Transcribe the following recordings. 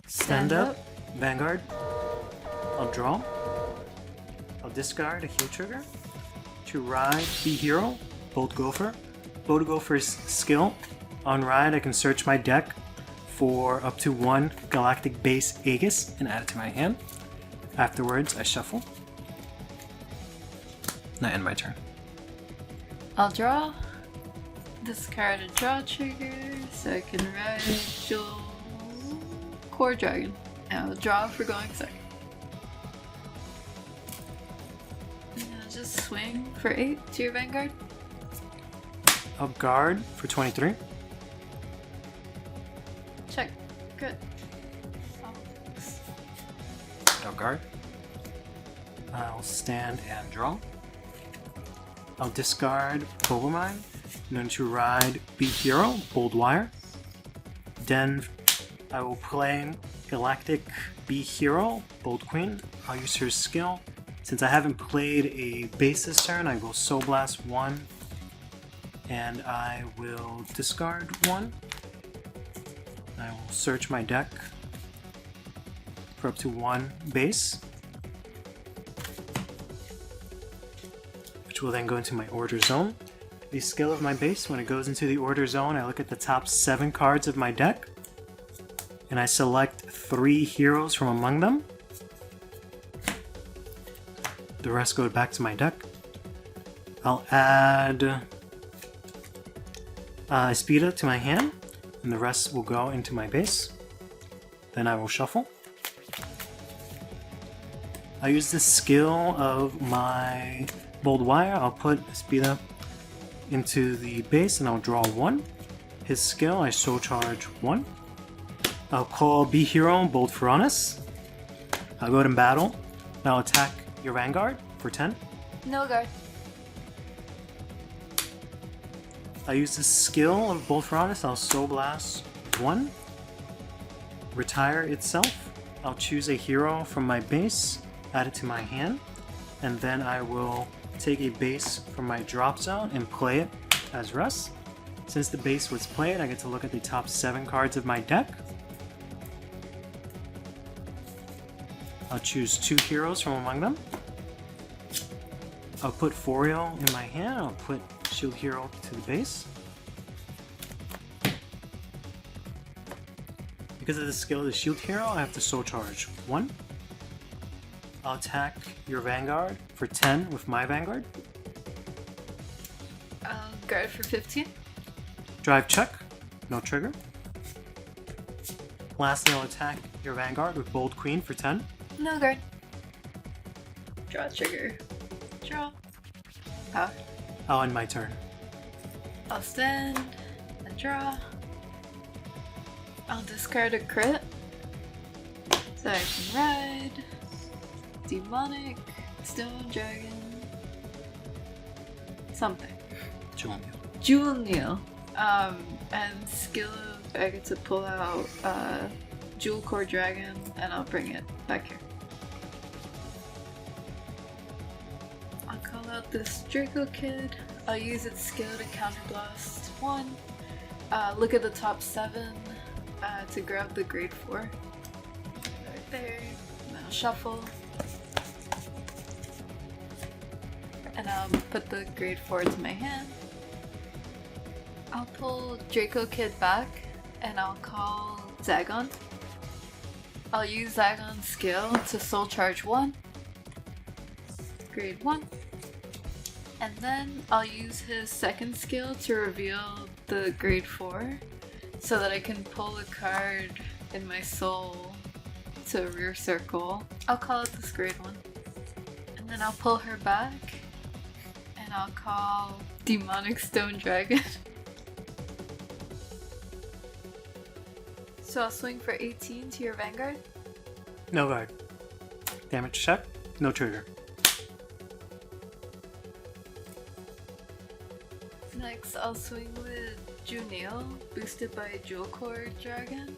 Stand up. Vanguard. I'll draw. I'll discard a heal trigger. To ride, be hero, Bold Gopher. Bold Gopher's skill. On ride, I can search my deck for up to one galactic base Ignis and add it to my hand. Afterwards, I shuffle. And I end my turn. I'll draw. Discard a draw trigger so I can ride Dual Core Dragon. And I'll draw for going second. And I'll just swing for 8 to your Vanguard. I'll guard for 23. Check. Good. I'll guard. I'll stand and draw. I'll discard Pokemon. Known to ride, be hero, Bold Wire. Then I will play Galactic Be Hero, Bold Queen. I'll use her skill. Since I haven't played a base this turn, I will Soul Blast 1. And I will discard 1. I will search my deck for up to 1 base, which will then go into my order zone. The skill of my base, when it goes into the order zone, I look at the top 7 cards of my deck, and I select 3 heroes from among them. The rest go back to my deck. I'll add Espida to my hand, and the rest will go into my base. Then I will shuffle. I'll use the skill of my Bold Wire. I'll put Espida into the base and I'll draw 1. His skill, I Soul Charge 1. I'll call Be Hero, Bold Ferronis. I'll go to battle. I'll attack your Vanguard for 10. No guard. I use the skill of Bold Ferronis. I'll Soul Blast 1. Retire itself. I'll choose a hero from my base, add it to my hand, and then I will take a base from my drop zone and play it as Russ. Since the base was played, I get to look at the top 7 cards of my deck. I'll choose 2 heroes from among them. I'll put Forio in my hand. I'll put Shield Hero to the base. Because of the skill of the Shield Hero, I have to Soul Charge 1. I'll attack your Vanguard for 10 with my Vanguard. I'll guard for 15. Drive check, no trigger. Lastly, I'll attack your Vanguard with Bold Queen for 10. No guard. Draw trigger. Draw. Power. I'll end my turn. I'll stand and draw. I'll discard a crit so I can ride Demonic Stone Dragon something. Jewel Neal. And skill of I get to pull out Jewel Core Dragon and I'll bring it back here. I'll call out this Draco Kid. I'll use its skill to counterblast 1. Look at the top 7 to grab the grade 4. Right there. And I'll shuffle. And I'll put the grade 4 to my hand. I'll pull Draco Kid back and I'll call Zagon. I'll use Zagon's skill to Soul Charge 1. Grade 1. And then I'll use his second skill to reveal the grade 4 so that I can pull a card in my soul to rear circle. I'll call it this grade 1. And then I'll pull her back and I'll call Demonic Stone Dragon. So I'll swing for 18 to your Vanguard. No guard. Damage check, no trigger. Next, I'll swing with Junil, boosted by Jewel Core Dragon.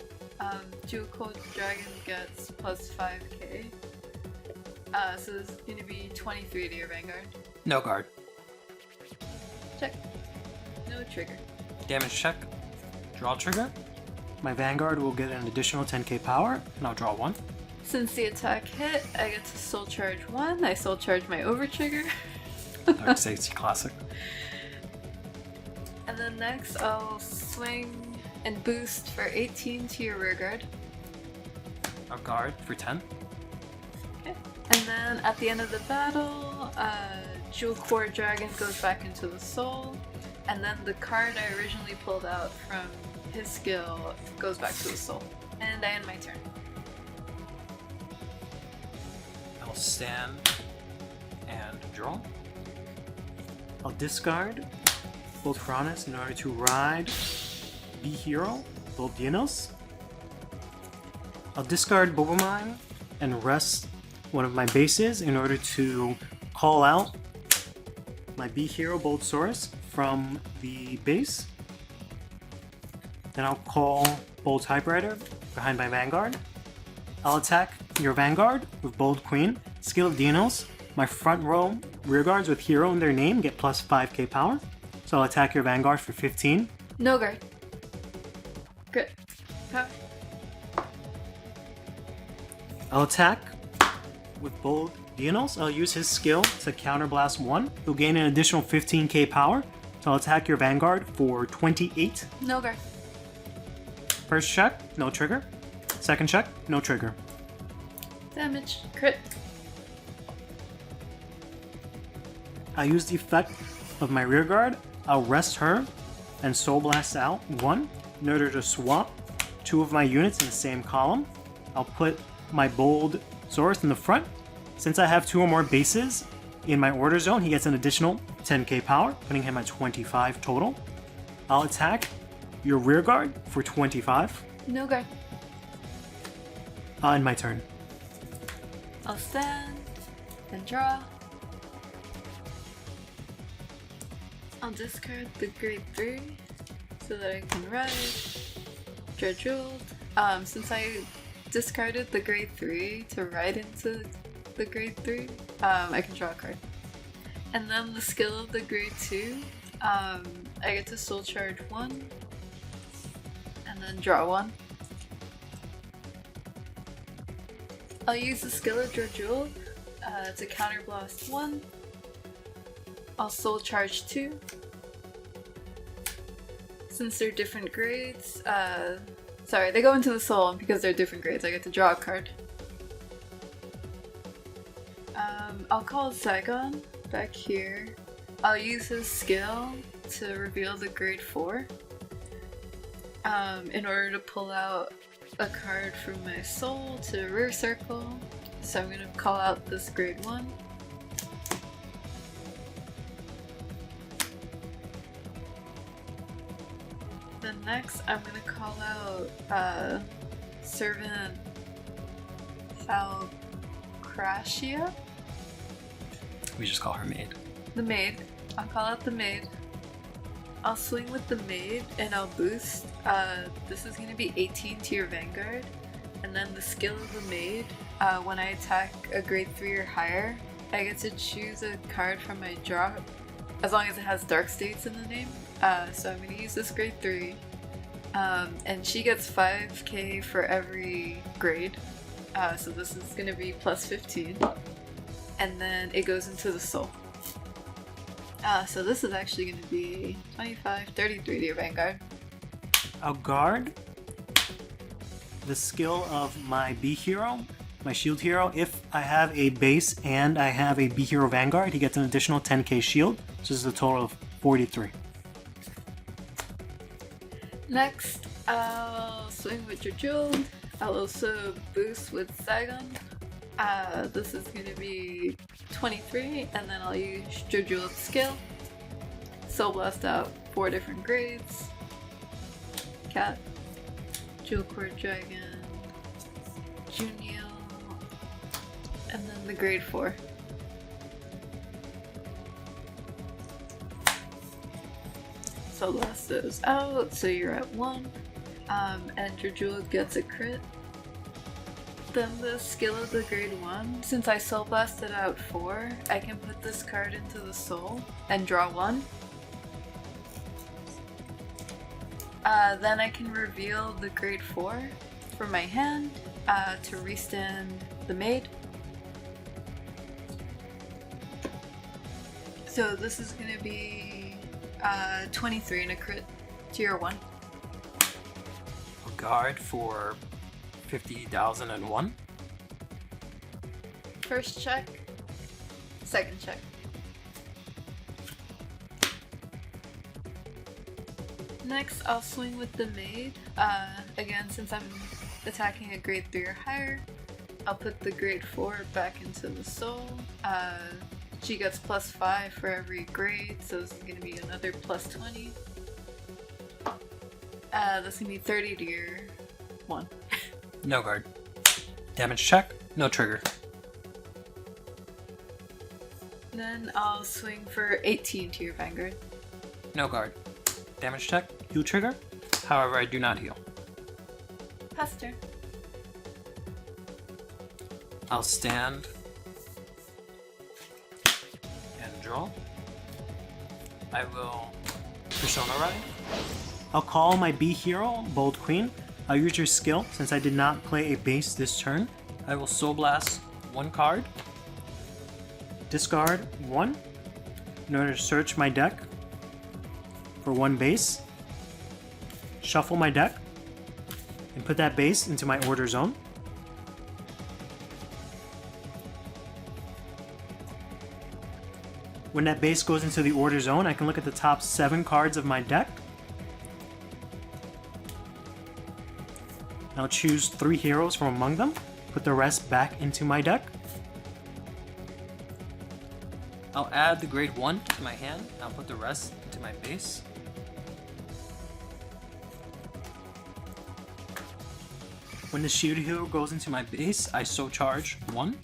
Jewel Core Dragon gets plus 5k. So this is going to be 23 to your Vanguard. No guard. Check. No trigger. Damage check. Draw trigger. my Vanguard will get an additional 10k power, and I'll draw 1. Since the attack hit, I get to soul charge 1. I soul charge my Overtrigger. Dark Safety Classic. And then next, I'll swing and boost for 18 to your rear guard. I'll guard for 10. Okay. And then at the end of the battle, Jewel Core Dragon goes back into the soul. And then the card I originally pulled out from his skill goes back to the soul. And I end my turn. I'll stand and draw. I'll discard both Piranhas in order to ride B-Hero, both Dinos. I'll discard Bobomine and rest one of my bases in order to call out my B-Hero Boltsaurus from the base. Then I'll call Bold Typewriter behind my Vanguard. I'll attack your Vanguard with Bold Queen, skill of Dinos. My front row rear guards with hero in their name get plus 5k power. So I'll attack your Vanguard for 15. No guard. Crit. Power. I'll attack with Bold Dinos. I'll use his skill to counterblast 1. He'll gain an additional 15k power. So I'll attack your Vanguard for 28. No guard. First check, no trigger. Second check, no trigger. Damage. Crit. I use the effect of my rear guard. I'll rest her and Soul Blast out 1 in order to swap 2 of my units in the same column. I'll put my Bold Saurus in the front. Since I have 2 or more bases in my order zone, he gets an additional 10k power, putting him at 25 total. I'll attack your rear guard for 25. No guard. End my turn. I'll stand and draw. I'll discard the grade 3 so that I can ride Drajewled. Since I discarded the grade 3 to ride into the grade 3, I can draw a card. And then the skill of the grade 2, I get to soul charge 1 and then draw 1. I'll use the skill of Drajewled to counterblast 1. I'll soul charge 2. Since they're different grades, sorry, they go into the soul, and because they're different grades, I get to draw a card. I'll call Saigon back here. I'll use his skill to reveal the grade 4 in order to pull out a card from my soul to rear circle. So I'm gonna call out this grade 1. Then next I'm gonna call out Servant Falcratia. We just call her Maid. The Maid. I'll call out the Maid. I'll swing with the Maid and I'll boost. This is going to be 18 to your Vanguard. And then the skill of the Maid, when I attack a grade 3 or higher, I get to choose a card from my draw, as long as it has Dark States in the name. So I'm going to use this grade 3. And she gets 5k for every grade. So this is going to be plus 15. And then it goes into the soul. So this is actually going to be 25, 33 to your Vanguard. I'll guard the skill of my B hero, my shield hero. If I have a base and I have a B hero Vanguard, he gets an additional 10k shield, which is a total of 43. Next, I'll swing with Drajewled. I'll also boost with Saigon. This is going to be 23, and then I'll use Drajewled's skill. Soul Blast out 4 different grades. Cat, Jewel Core Dragon, Junior, and then the grade 4. Soul Blast those out, so you're at 1. And Drajewled gets a crit. Then the skill of the grade 1, since I soul blasted out 4, I can put this card into the soul and draw 1. Then I can reveal the grade 4 from my hand to restand the maid. So this is going to be 23 and a crit tier 1. A guard for 50,001. First check, second check. Next, I'll swing with the maid. Again, since I'm attacking a grade 3 or higher, I'll put the grade 4 back into the soul. She gets +5 for every grade, so this is going to be another +20. That's going to be 30 to your 1. No guard. Damage check, no trigger. Then I'll swing for 18 to your Vanguard. No guard. Damage check, heal trigger. However, I do not heal. Pass turn. I'll stand and draw. I will Persona Ride. I'll call my B hero, Bold Queen. I'll use your skill since I did not play a base this turn. I will Soul Blast 1 card, discard 1 in order to search my deck for 1 base, shuffle my deck, and put that base into my order zone. When that base goes into the order zone, I can look at the top 7 cards of my deck. I'll choose 3 heroes from among them, put the rest back into my deck. I'll add the grade 1 to my hand, I'll put the rest into my base. When the shield hero goes into my base, I Soul Charge 1.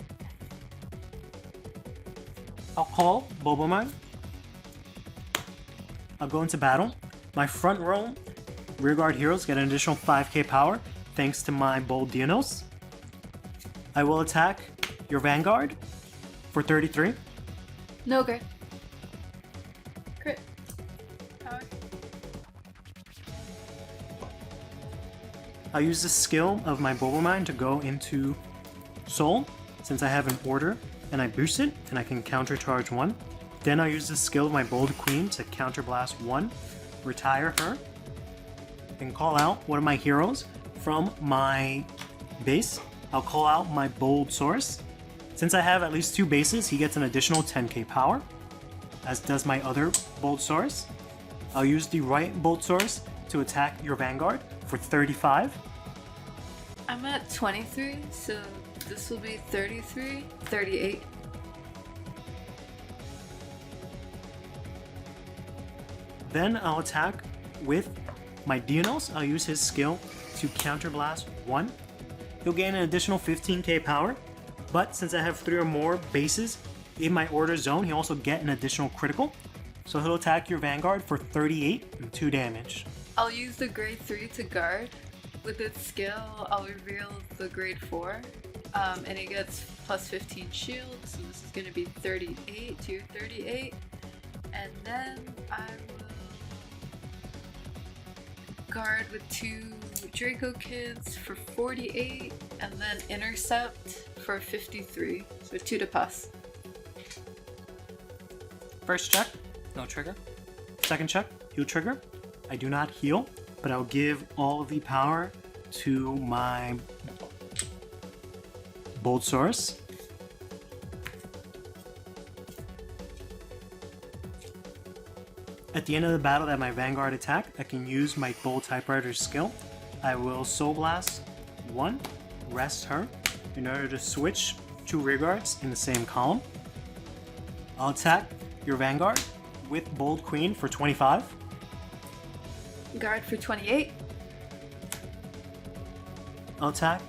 I'll call Bobomine. I'll go into battle. My front row rearguard heroes get an additional 5k power thanks to my Bold Dinos. I will attack your Vanguard for 33. No guard. Crit. Power. I'll use the skill of my Bobomine to go into Soul since I have an order, and I boost it and I can counter charge 1. Then I'll use the skill of my Bold Queen to counterblast 1, retire her, and call out one of my heroes from my base. I'll call out my Bold Source. Since I have at least 2 bases, he gets an additional 10k power, as does my other Bold Source. I'll use the right Bold Source to attack your Vanguard for 35. I'm at 23, so this will be 33, 38. Then I'll attack with my Dinos. I'll use his skill to counterblast 1. He'll gain an additional 15k power, but since I have 3 or more bases in my order zone, he'll also get an additional critical. So he'll attack your Vanguard for 38 and 2 damage. I'll use the grade 3 to guard. With its skill, I'll reveal the grade 4, and it gets plus 15 shield, so this is going to be 38 to 38. And then I will guard with 2 Draco Kids for 48, and then intercept for 53, so 2 to pass. First check, no trigger. Second check, heal trigger. I do not heal, but I'll give all of the power to my Bold Source. At the end of the battle that my Vanguard attack, I can use my Bold Typewriter skill. I will Soul Blast 1, rest her, in order to switch 2 rearguards in the same column. I'll attack your Vanguard with Bold Queen for 25. Guard for 28. I'll attack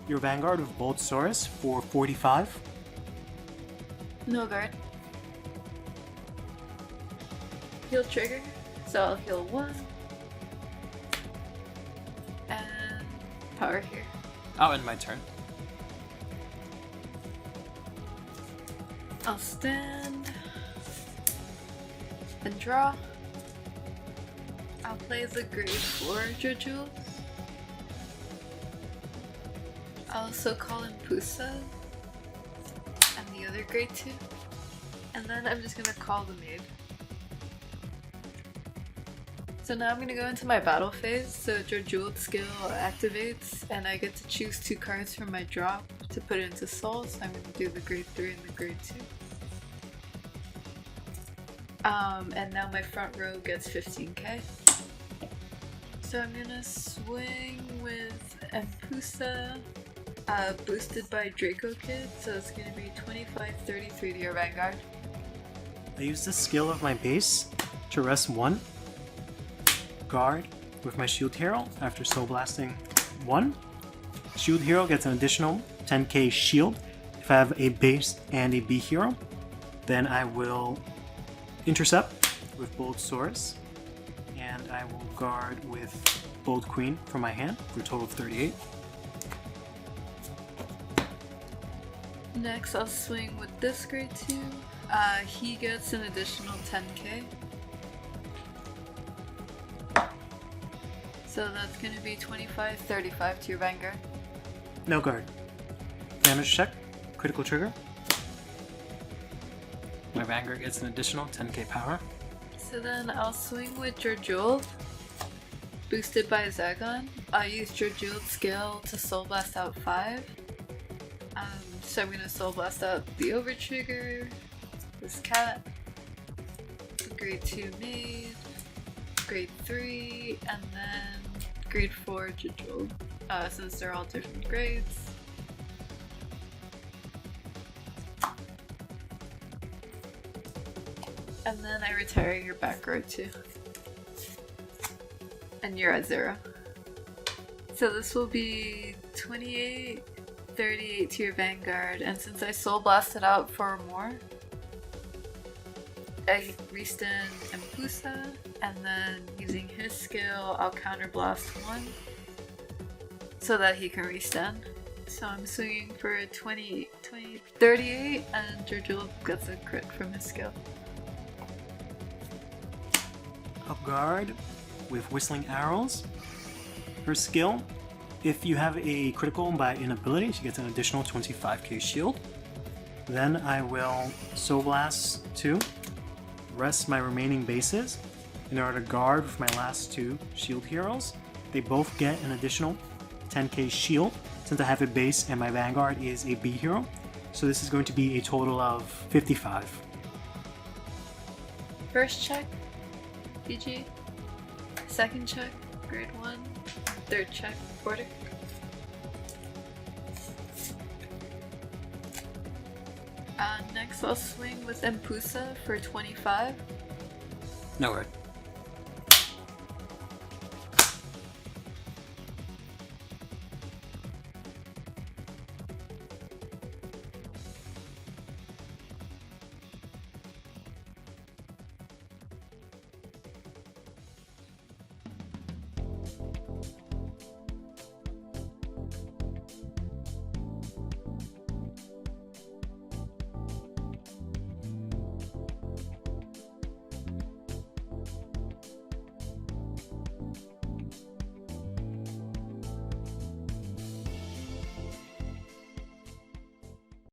your Vanguard with Bold Saurus for 45. No guard. Heal trigger, so I'll heal 1. And power here. I'll end my turn. I'll stand and draw. I'll play the grade 4 Drajewled. I'll also call in Pusa and the other grade 2. And then I'm just gonna call the maid. So now I'm gonna go into my battle phase. So Drajewled skill activates and I get to choose 2 cards from my drop to put it into soul. So I'm gonna do the grade 3 and the grade 2. And now my front row gets 15k. So I'm gonna swing with Empusa, boosted by Draco Kid, so it's gonna be 25-33 to your Vanguard. I use the skill of my base to rest 1 guard with my Shield Hero after Soul Blasting 1. Shield Hero gets an additional 10k shield if I have a base and a B hero. Then I will intercept with Bold Saurus, and I will guard with Bold Queen from my hand for a total of 38. Next I'll swing with this grade 2. He gets an additional 10k. So that's gonna be 25-35 to your Vanguard. No guard. Damage check, critical trigger. My Vanguard gets an additional 10k power. So then I'll swing with Drajewled, boosted by Zagon. I'll use Drajewled skill to Soul Blast out 5. So I'm gonna Soul Blast out the Overtrigger, this cat, the grade 2 maid, grade 3, and then grade 4 Drajewled, since they're all different grades. And then I retire your back row too. And you're at 0. So this will be 28-38 to your Vanguard, and since I Soul Blasted out 4 more, I restand Empusa, and then using his skill, I'll counter blast 1 so that he can restand. So I'm swinging for 38, and Drajewled gets a crit from his skill. Up guard with Whistling Arrows. Her skill, if you have a critical by inability, she gets an additional 25k shield. Then I will Soul Blast 2, rest my remaining bases in order to guard with my last 2 shield heroes. They both get an additional 10k shield since I have a base and my Vanguard is a B hero. So this is going to be a total of 55. First check, PG. Second check, grade 1. Third check, Portic. Next I'll swing with Empusa for 25. No word.